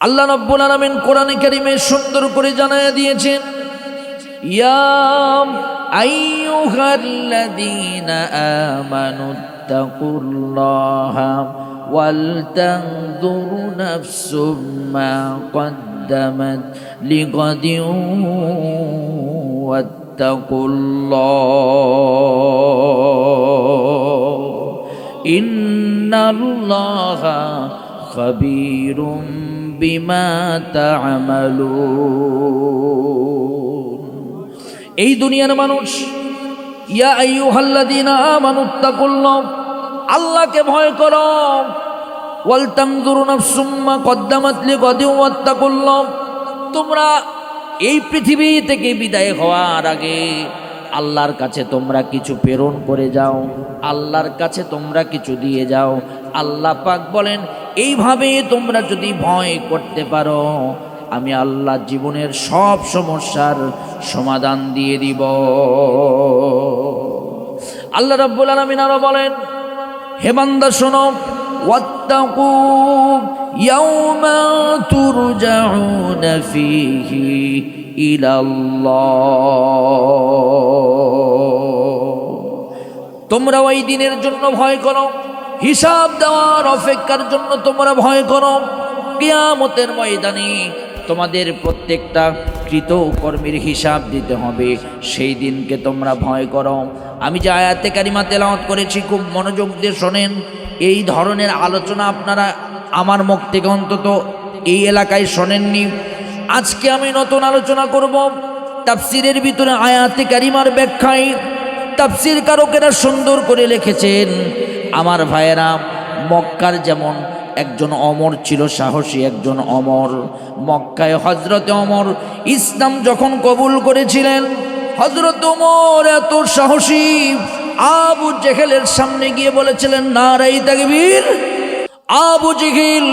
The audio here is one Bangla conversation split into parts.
আল্লাহ রাব্বুল আলামিন কোরআনে কারীমে সুন্দর করে জানায়া দিয়েছেন, ইয়া আইয়ুহাল্লাযীনা আমানুত্তাকুল্লাহা ওয়াল তানজুর নাফসুম মা কদ্দামাত লিগাদিন ওয়াত্তাকুল্লাহ ইন্নাল্লাহা খাবীরুম বিমা তা'মালুন। এই দুনিয়ার মানুষ, ইয়া আইয়ুহাল্লাযীনা আমানুত্তাকুল্লাহ, আল্লাহকে ভয় করো, ওয়াল তানজুর নাফসুম মা কদ্দামাত লিগাদিন ওয়াত্তাকুল্লাহ। তোমরা এই পৃথিবী থেকে বিদায় হওয়ার আগে আল্লাহর কাছে তোমরা কিছু প্রেরণ করে যাও, আল্লাহর কাছে তোমরা কিছু দিয়ে যাও। আল্লাহ পাক বলেন, এইভাবে তোমরা যদি ভয় করতে পারো, আমি আল্লাহ জীবনের সব সমস্যার সমাধান দিয়ে দিব। আল্লাহ রাব্বুল আলামিন আরো বলেন, হে বান্দা শোনো, ওয়াত্তাকু ইয়াওমা তুরজাউনা ফীহি ইলাল্লাহ। তোমরা ওই দিনের জন্য ভয় করো, হিসাব দেওয়ার অপেক্ষার জন্য তোমরা ভয় করো। কিয়ামতের ময়দানে তোমাদের প্রত্যেকটা কৃত কর্মের হিসাব দিতে হবে, সেই দিনকে তোমরা ভয় করো। আমি যে আয়াতে কারিমা তেলাওয়াত করেছি, খুব মনোযোগ দিয়ে শোনেন। এই ধরনের আলোচনা আপনারা আমার মুখ থেকে অন্তত এই এলাকায় শোনেননি। আজকে আমি নতুন আলোচনা করব তাফসিরের ভিতরে আয়াতে কারিমার ব্যাখ্যায়। তাফসির কারকেরা সুন্দর করে লিখেছেন, আমার ভাইয়েরা, মক্কার যেমন একজন অমর ছিল, সাহসী একজন অমর। মক্কায় হযরত ওমর ইসলাম যখন কবুল করেছিলেন, হযরত ওমর এত সাহসী, আবু জেহেলের সামনে গিয়ে বলেছিলেন, নারায়ে তাকবীর। আবু জেহেল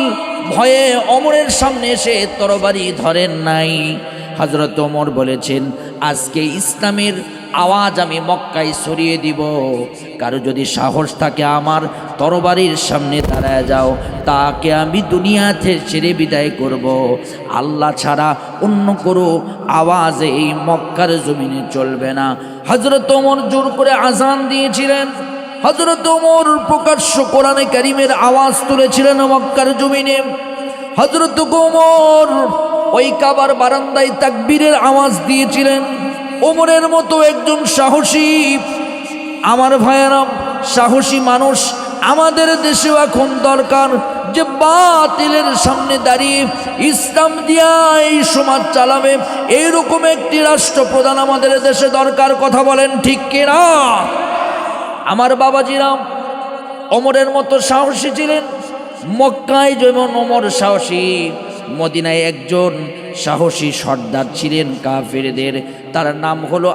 ভয়ে ওমরের সামনে এসে তরবারি ধরেন নাই। হযরত ওমর বলেছেন, আজকে ইসলামের আওয়াজ আমি মক্কায় ছড়িয়ে দিব। কারো যদি সাহস থাকে আমার তরবারির সামনে দাঁড়ায় যাও, তাকে আমি দুনিয়াতে ছেড়ে বিদায় করব। আল্লাহ ছাড়া অন্য কোনো আওয়াজ এই মক্কার জমিনে চলবে না। হযরত ওমর জোর করে আজান দিয়েছিলেন। হযরত ওমর প্রকাশ্য কোরআনে কারীমের আওয়াজ তুলেছিলেন মক্কার জমিনে। হযরত ওমর ওই কাবার বারান্দায় তাকবীরের আওয়াজ দিয়েছিলেন। ওমরের মতো একজন সাহসী, আমার ভাইয়েরা, সাহসী মানুষ আমাদের দেশেও এখন দরকার, যে বাতিলের সামনে দাঁড়িয়ে ইসলাম দিয়া এই সমাজ চালাবে, এইরকম একটি রাষ্ট্রপ্রধান আমাদের দেশে দরকার। কথা বলেন ঠিক কিনা? আমার বাবাজিরা ওমরের মতো সাহসী ছিলেন। মক্কায় যেমন ওমর সাহসী, মদিনায় একজন সাহসী সর্দার ছিলেন কাফেরদের, তার নাম হলো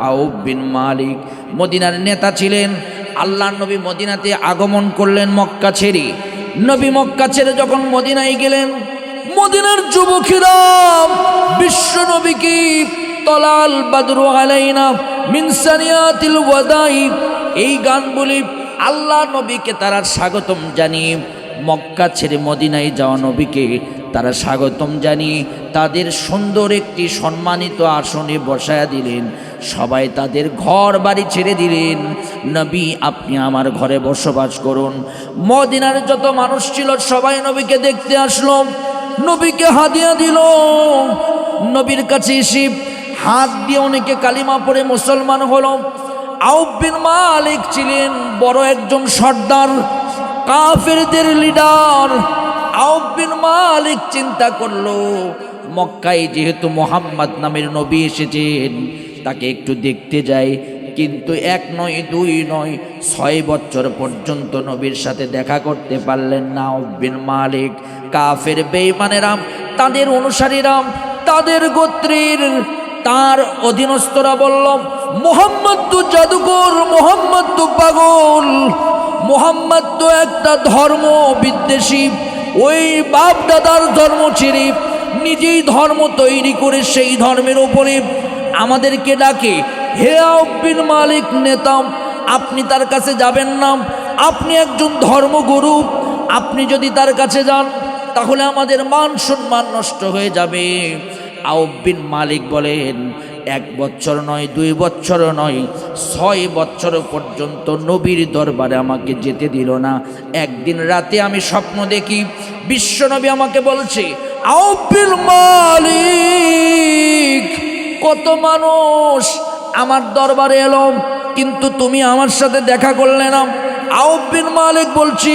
আউফ বিন মালিক। মদিনার নেতা ছিলেন। আল্লাহর নবী মদিনাতে আগমন করলেন মক্কা ছেড়ে। নবী মক্কা ছেড়ে যখন মদিনায় গেলেন, মদিনার যুবকেরা বিশ্ব নবীকে তলাল বাদরু আলাইনা মিন সানিয়াতিল ওয়াদাই, এই গান বলি আল্লাহ নবীকে তারা স্বাগতম জানিয়ে, মক্কা ছেড়ে মদিনায় যাওয়া নবীকে তারা স্বাগতম জানিয়ে তাদের সুন্দর একটি সম্মানিত আসনে বসায়া দিলেন। সবাই তাদের ঘর বাড়ি ছেড়ে দিলেন। নবী, আপনি আমার ঘরে বসবাস করুন। মদিনার যত মানুষ ছিল সবাই নবীকে দেখতে আসলো, নবীকে হাদিয়া দিল। নবীর কাছে এসে হাত দিয়ে অনেকে কালিমা পড়ে মুসলমান হলো। আউফ বিন মালিক ছিলেন বড় একজন সর্দার, কাফেরদের লিডার। আউফ বিন মালিক চিন্তা করলো, মক্কায় যেহেতু মুহাম্মদ নামের নবী এসেছেন, তাকে একটু দেখতে যাই। কিন্তু 1 নয় 2 নয় 6 বছর পর্যন্ত নবীর সাথে দেখা করতে পারলেন না আউফ বিন মালিক। কাফের বেঈমানেরা, তাদের অনুসারীরা, তাদের গোত্রের তার অধীনস্থরা বলল, মুহাম্মদ তো জাদুকর, মুহাম্মদ তো পাগল, মুহাম্মদ তো একটা ধর্ম বিদ্বেষী, ওই বাপ দাদার ধর্ম ছেড়ে নিজেই ধর্ম তৈরি করে সেই ধর্মের উপরে আমাদেরকে ডাকে। হে আউফ বিন মালিক নেতা, আপনি তার কাছে যাবেন না, আপনি একজন ধর্মগুরু, আপনি যদি তার কাছে যান তাহলে আমাদের মান সম্মান নষ্ট হয়ে যাবে। আউফ বিন মালিক বলেন, 1 বছর নয়, 2 বছর নয়, 6 বছর পর্যন্ত নবীর দরবারে আমাকে যেতে দিল না। একদিন রাতে আমি স্বপ্ন দেখি, বিশ্বনবী আমাকে বলছে, আউফ বিন মালিক, কত মানুষ আমার দরবারে এলো, কিন্তু তুমি আমার সাথে দেখা করলে না। আউফ বিন মালিক বলছি,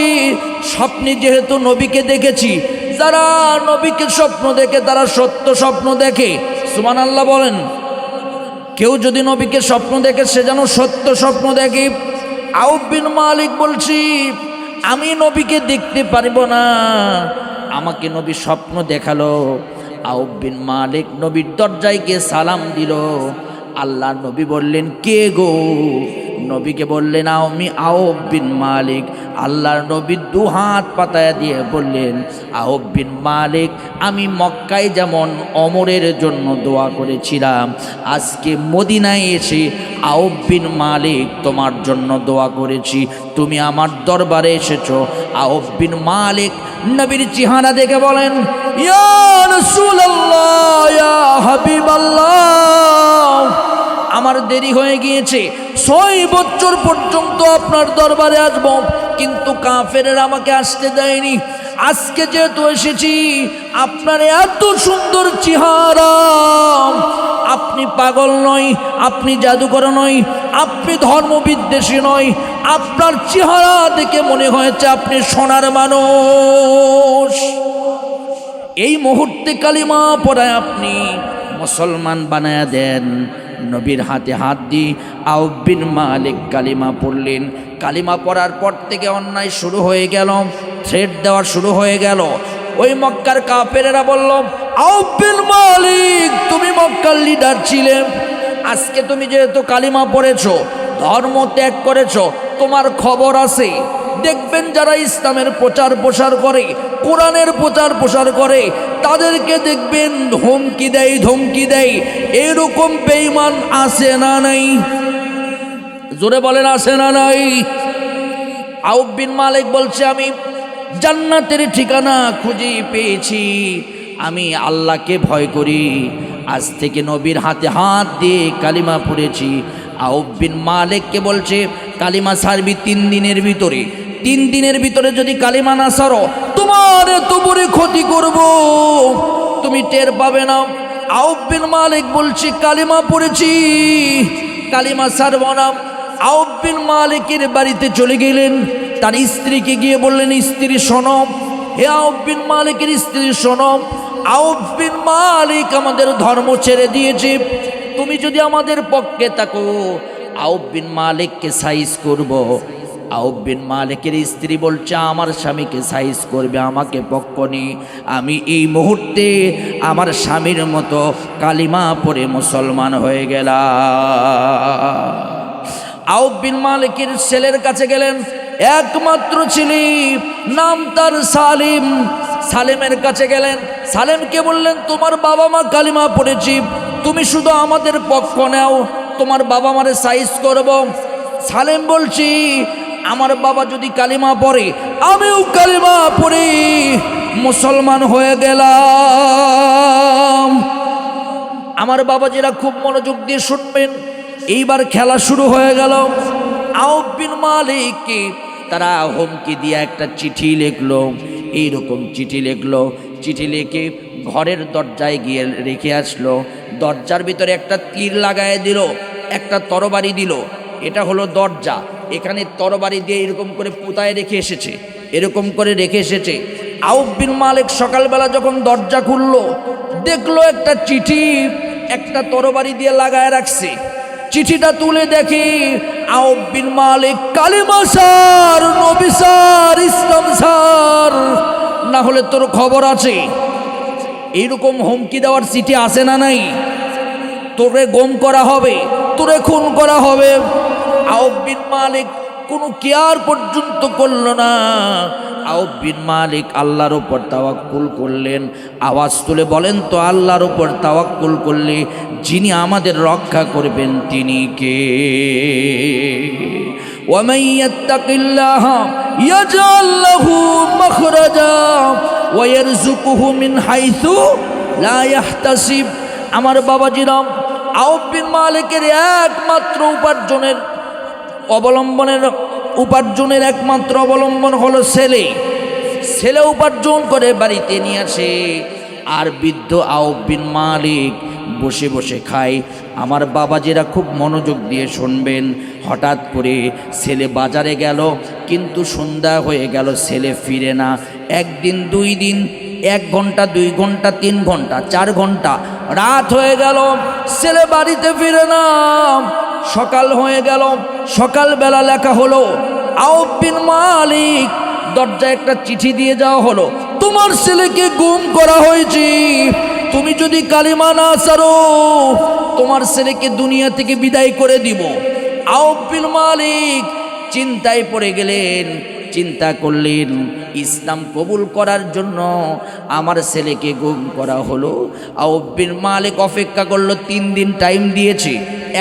স্বপ্নে যেহেতু নবীকে দেখেছি, যারা নবীকে স্বপ্ন দেখে তারা সত্য স্বপ্ন দেখে। সুবহানাল্লাহ বলেন। কেউ যদি নবীকে স্বপ্ন দেখে সে যেন সত্য স্বপ্ন দেখে। আউফ বিন মালিক বলছি, আমি নবীকে দেখতে পারব না, আমাকে নবী স্বপ্ন দেখালো। আউফ বিন মালিক নবীর দরজায় গিয়ে সালাম দিল। আল্লাহ নবী বললেন, কে গো? নবীকে বললেন, আমি আউফ বিন মালিক। আল্লাহর নবী 2 হাত পাতায়া দিয়ে বললেন, আউফ বিন মালিক, আমি মক্কায় যেমন ওমরের জন্য দোয়া করেছিলাম, আজকে মদিনায় এসে আউফ বিন মালিক তোমার জন্য দোয়া করেছি, তুমি আমার দরবারে এসেছো। আউফ বিন মালিক নবীর চেহারা দেখে বলেন, ইয়া রাসূলুল্লাহ, ইয়া হাবিবাল্লাহ, আমার দেরি হয়ে গিয়েছে, 6 বছর পর্যন্ত আপনার দরবারে আসব, কিন্তু কাফেরেরা আমাকে আসতে দেয়নি। আজকে যেহেতু এসেছি, আপনার এত সুন্দর চেহারা, আপনি পাগল নয়, আপনি জাদুকর নয়, আপনি ধর্মবিদ্বেষী নয়, আপনার চেহারা দেখে মনে হয়েছে আপনি সোনার মানুষ। এই মুহূর্তে কালিমা পড়ায় আপনি মুসলমান বানায়া দেন। নবীর হাতে হাত দিয়ে আউফ বিন মালিক কালিমা পড়লেন। কালিমা পড়ার পর থেকে অন্যায় শুরু হয়ে গেল, থ্রেট দেওয়া শুরু হয়ে গেল। ওই মক্কার কাফেরেরা বলল, আউফ বিন মালিক, তুমি মক্কার লিডার ছিলে, আজকে তুমি যেহেতু কালিমা পড়েছো, ধর্ম ত্যাগ করেছো, তোমার খবর আছে। দেখবেন যারা ইসলামের প্রচার প্রসার করে, কোরআনের প্রচার প্রসার করে, তাদেরকে দেখবেন হুমকি দেয়, ধমকি দেয়। এরকম বেঈমান আছে না নাই? জোরে বলেন, আছে না নাই? আউফ বিন মালিক বলছে, আমি জান্নাতের ঠিকানা খুঁজে পেয়েছি, আমি আল্লাহকে ভয় করি, আজ থেকে নবীর হাতে হাত দিয়ে কালিমা পড়েছি। আউফ বিন মালিককে বলছে, কালিমা ছাড়বি 3 দিনের ভিতরে, 3 দিনের ভিতরে যদি কালিমা না ছাড়ো, তোমার এত বড় ক্ষতি করব, তুমি টের পাবে না। আউফ বিন মালিক বলছে, কালিমা পড়েছি, কালিমা ছাড়ব না। আউফ বিন মালিকের বাড়িতে চলে গেলেন, তার স্ত্রীকে গিয়ে বললেন, স্ত্রী শোনো, হে আউফ বিন মালিকের স্ত্রী শোনো, আউফ বিন মালিক আমাদের ধর্ম ছেড়ে দিয়েছে, তুমি যদি আমাদের পক্ষে থাকো, আউফ বিন মালিককে সাইজ করব। আউফ বিন মালিকের স্ত্রী বলছে, আমার স্বামীকে সাইজ করবে, আমাকে পক্ষ নেই, আমি এই মুহূর্তে আমার স্বামীর মতো কালিমা পড়ে মুসলমান হয়ে গেলাম। আউফ বিন মালিকের ছেলের কাছে গেলেন, একমাত্র ছেলে, নাম তার সালিম। সালেমের কাছে গেলেন, সালেমকে বললেন, তোমার বাবা মা কালিমা পড়েছি, তুমি শুধু আমাদের পক্ষ নাও, তোমার বাবা মারে সাইজ করব। সালেম বলছি, আমার বাবা যদি কালিমা পড়ে, আমিও কালিমা পড়ি, মুসলমান হয়ে গেলাম। আমার বাবাজিরা খুব মনোযোগ দিয়ে শুনবেন, এইবার খেলা শুরু হয়ে গেল। আউফ বিন মালিককে তারা হুমকি দিয়ে একটা চিঠি লিখলো, এইরকম চিঠি লিখলো, চিঠি লিখে ঘরের দরজায় গিয়ে রেখে আসলো। দরজার ভিতরে একটা তীর লাগায় দিল, একটা তরবারি দিল। এটা হলো দরজা, এখানে তরবারি দিয়ে এরকম করে পুতায় রেখে এসেছে, এরকম করে রেখে এসেছে। আউফ বিন মালিক সকালবেলা যখন দরজা খুললো, দেখলো একটা চিঠি একটা তরবারি দিয়ে লাগায় রাখছে। চিঠিটা তুলে দেখি, আউফ বিন মালিক, কালিমা সার, নবী সার, ইসলাম সার, না হলে তোর খবর আছে। এইরকম হুমকি দেওয়ার চিঠি আসে না নাই? তোরে গম করা হবে, তোরে খুন করা হবে। আউফ বিন মালিক কোনো কেয়ার পর্যন্ত করল না। আউফ বিন মালিক আল্লাহর উপর তাওয়াক্কুল করলেন। আওয়াজ তুলে বলেন তো, আল্লাহর উপর তাওয়াক্কুল করলে যিনি আমাদের রক্ষা করবেন তিনি কে? ومن يتق الله يجعل له مخرجا ويرزقه من حيث لا يحتسب। আমার বাবাজিরাম, আউফ বিন মালিকের একমাত্র উপার্জনের একমাত্র অবলম্বন হলো ছেলে। ছেলে উপার্জন করে বাড়িতে নিয়ে আসে, আর বৃদ্ধ আউফ বিন মালিক বসে বসে খায়। আমার বাবাজিরা খুব মনোযোগ দিয়ে শুনবেন। হঠাৎ করে ছেলে বাজারে গেল, কিন্তু সন্ধ্যা হয়ে গেল, ছেলে ফিরে না। একদিন, 2 দিন, 1 ঘন্টা, 2 ঘন্টা, 3 ঘন্টা, 4 ঘন্টা, রাত হয়ে গেল, ছেলে বাড়িতে ফিরে না। সকাল হয়ে গেল, সকালবেলা লেখা হলো, আউফ বিন মালিক দরজায় একটা চিঠি দিয়ে যাওয়া হলো, তোমার ছেলেকে গুম করা হয়েছে, তুমি যদি কালিমা না ছাড়ো তোমার ছেলেকে দুনিয়া থেকে বিদায় করে দিব। আউফ বিন মালিক চিন্তায় পড়ে গেলেন, চিন্তা করলেন ইসলাম কবুল করার জন্য আমার ছেলেকে গুম করা হলো। আউফ বিন মালিক অপেক্ষা করলো, 3 দিন টাইম দিয়েছে।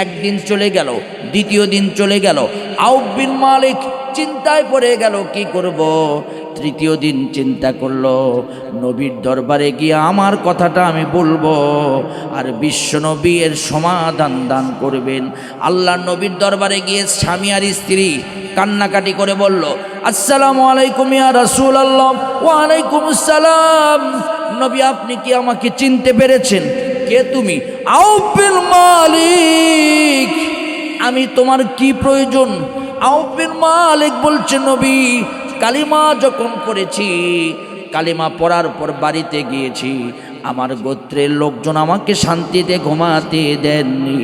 1 দিন চলে গেল, 2য় দিন চলে গেল। আউফ বিন মালিক চিন্তায় পড়ে গেল, কি করব। 3য় দিন চিন্তা করলো, নবীর দরবারে গিয়ে আমার কথাটা আমি বলবো, আর বিশ্ব নবী এর সমাধান দান করবেন। আল্লাহ নবীর দরবারে গিয়ে স্বামী আর স্ত্রী কান্নাকাটি করে বলল, আসসালামু আলাইকুম ইয়া রাসূলুল্লাহ। ওয়া আলাইকুম আসসালাম। নবী, আপনি কি আমাকে চিনতে পেরেছেন? কে তুমি? আউফ বিন মালিক। আমি তোমার কি প্রয়োজন? আউফ বিন মালিক বলছে, নবী, কালিমা যখন পড়েছি, কালিমা পড়ার পর বাড়িতে গিয়েছি, আমার গোত্রের লোকজন আমাকে শান্তিতে ঘুমাতে দেননি।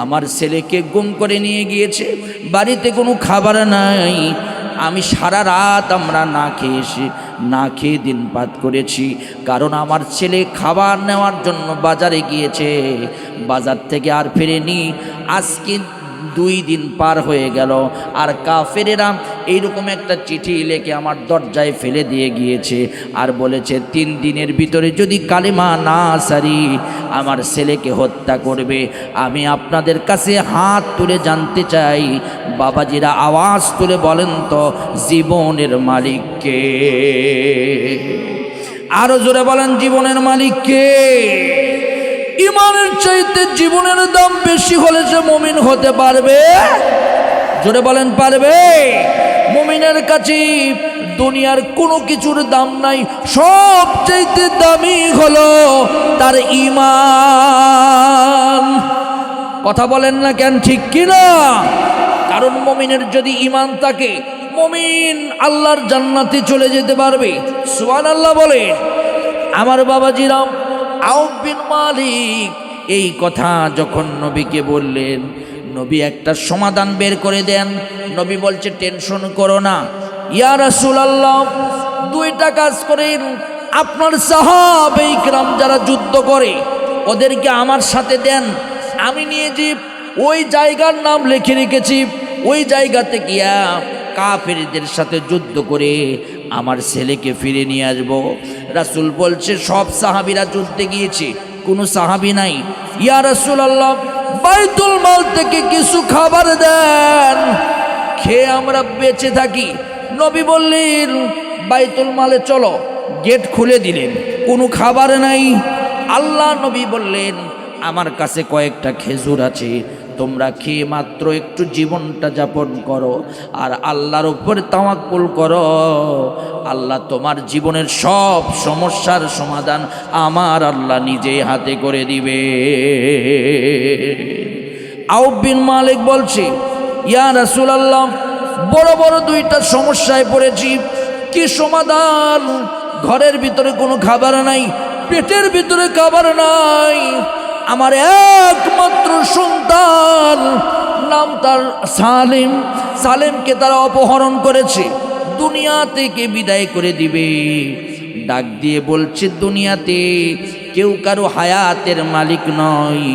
আমার ছেলেকে গুম করে নিয়ে গিয়েছে, বাড়িতে কোনো খাবার নাই। আমি সারা রাত আমরা না খেয়ে দিনপাত করেছি, কারণ আমার ছেলে খাবার নেওয়ার জন্য বাজারে গিয়েছে, বাজার থেকে আর ফেরেনি। আজকে 2 দিন পার হয়ে গেল, আর কাফেরেরা এইরকম একটা চিঠি লিখে আমার দরজায় ফেলে দিয়ে গিয়েছে, আর বলেছে 3 দিনের ভিতরে যদি কালিমা না সারি আমার ছেলেকে হত্যা করবে। আমি আপনাদের কাছে হাত তুলে জানতে চাই, বাবাজিরা আওয়াজ তুলে বলেন তো, জীবনের মালিক কে? আরো জোরে বলেন, জীবনের মালিক কে? ইমানের চাইতে জীবনের দাম বেশি হলে সে মুমিন হতে পারবে? জোরে বলেন, পারবে? মুমিনের কাছে দুনিয়ার কোনো কিছুর দাম নাই, সবচাইতে দামি হলো তার ঈমান। কথা বলেন না কেন, ঠিক কিনা? কারণ মুমিনের যদি ঈমান থাকে, মুমিন আল্লাহর জান্নাতে চলে যেতে পারবে। সুবহানাল্লাহ বলে। আমার বাবাজিরাম, আউফ বিন মালিক এই কথা যখন নবীকে বললেন, নবী একটা সমাধান বের করে দেন। নবী বলছে, টেনশন করো না ইয়া রাসূলুল্লাহ, 2টা কাজ করেন। আপনার সাহাবায়ে কিরাম যারা যুদ্ধ করে ওদেরকে আমার সাথে দেন, আমি নিয়ে যে ওই জায়গার নাম লিখে রেখেছি, ওই জায়গাতে গিয়া কাফেরদের সাথে যুদ্ধ করে আমার ছেলেকে ফিরে নিয়ে আসবো। রাসূল বলছে, সব সাহাবীরা যুদ্ধে গিয়েছে, কোনো সাহাবী নাই। ইয়া রাসূলুল্লাহ, বাইতুল মাল থেকে কিছু খাবার দেন, খেয়ে আমরা বেঁচে থাকি। নবী বললেন, বাইতুল মালে চলো। গেট খুলে দিলেন, কোনো খাবার নাই। আল্লাহ নবী বললেন, আমার কাছে কয়েকটা খেজুর আছে, তোমরা খেয়ে মাত্র একটু জীবনটা যাপন করো, আর আল্লাহর উপরে তাওয়াক্কুল করো। আল্লাহ তোমার জীবনের সব সমস্যার সমাধান আমার আল্লাহ নিজে হাতে করে দিবে। আউফ বিন মালিক বলছে, ইয়া রাসূলুল্লাহ, বড় বড় 2টা সমস্যায় পড়েছি, কি সমাধান? ঘরের ভিতরে কোনো খাবার নাই, পেটের ভিতরে খাবার নাই, আমার একমাত্র সন্তান, নাম তার সালেম, সালেমকে তারা অপহরণ করেছে, দুনিয়া থেকে বিদায় করে দিবে। ডাক দিয়ে বলছে, দুনিয়াতে কেউ কারো হায়াতের মালিক নয়,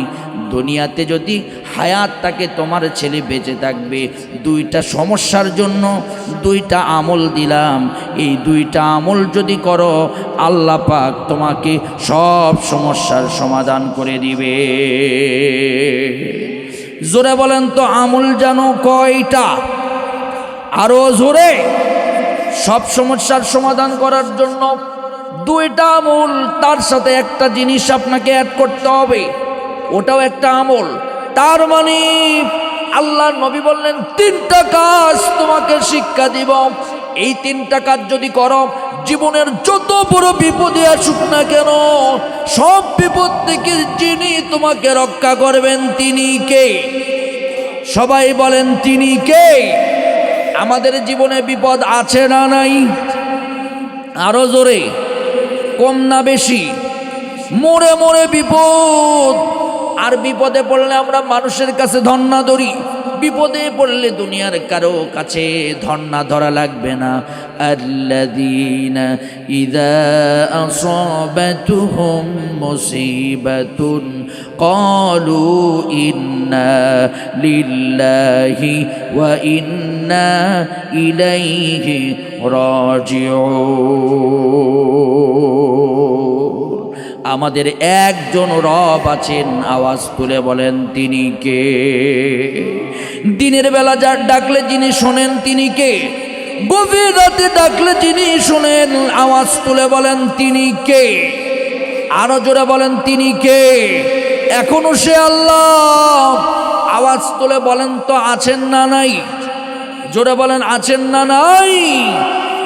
দুনিয়াতে যদি হায়াত থাকে তোমার ছেলে বেঁচে থাকবে। 2টা সমস্যার জন্য 2টা আমল দিলাম, এই 2টা আমল যদি করো আল্লাহ পাক তোমাকে সব সমস্যার সমাধান করে দিবে। জোরে বলেন তো, আমল জানো কয়টা? আরো জোরে। সব সমস্যার সমাধান করার জন্য দুইটা আমল, তার সাথে একটা জিনিস আপনাকে অ্যাড করতে হবে, ওটাও একটা আমল। তার মানে আল্লাহর নবী বললেন তিনটা কাজ তোমাকে শিক্ষা দিব, এই তিনটা কাজ যদি করো জীবনের যত বড় বিপদে আসুক না কেন, সব বিপদ থেকে যিনি তোমাকে রক্ষা করবেন তিনি কে? সবাই বলেন তিনি কে? আমাদের জীবনে বিপদ আছে না নাই? আরো জোরে, কম না বেশি? মোড়ে মোড়ে বিপদ। আর বিপদে পড়লে আমরা মানুষের কাছে ধন্না ধরি, বিপদে পড়লে দুনিয়ার কারো কাছে ধন্না ধরা লাগবে না। আল্লাযীনা ইযা আসাবাতুহুম মুসিবাতুন ক্বালু ইন্না লিল্লাহি ওয়া ইন্না ইলাইহি রাজিউন। আমাদের একজন রব আছেন, আওয়াজ তুলে বলেন তিনি কে? দিনের বেলা যার ডাকলে যিনি শোনেন তিনি কে? গভীর রাতে ডাকলে যিনি শোনেন, আওয়াজ তুলে বলেন তিনি কে? আরো জোরে বলেন তিনি কে? এখনো সে আল্লাহ। আওয়াজ তুলে বলেন তো আছেন না নাই? জোরে বলেন আছেন না নাই?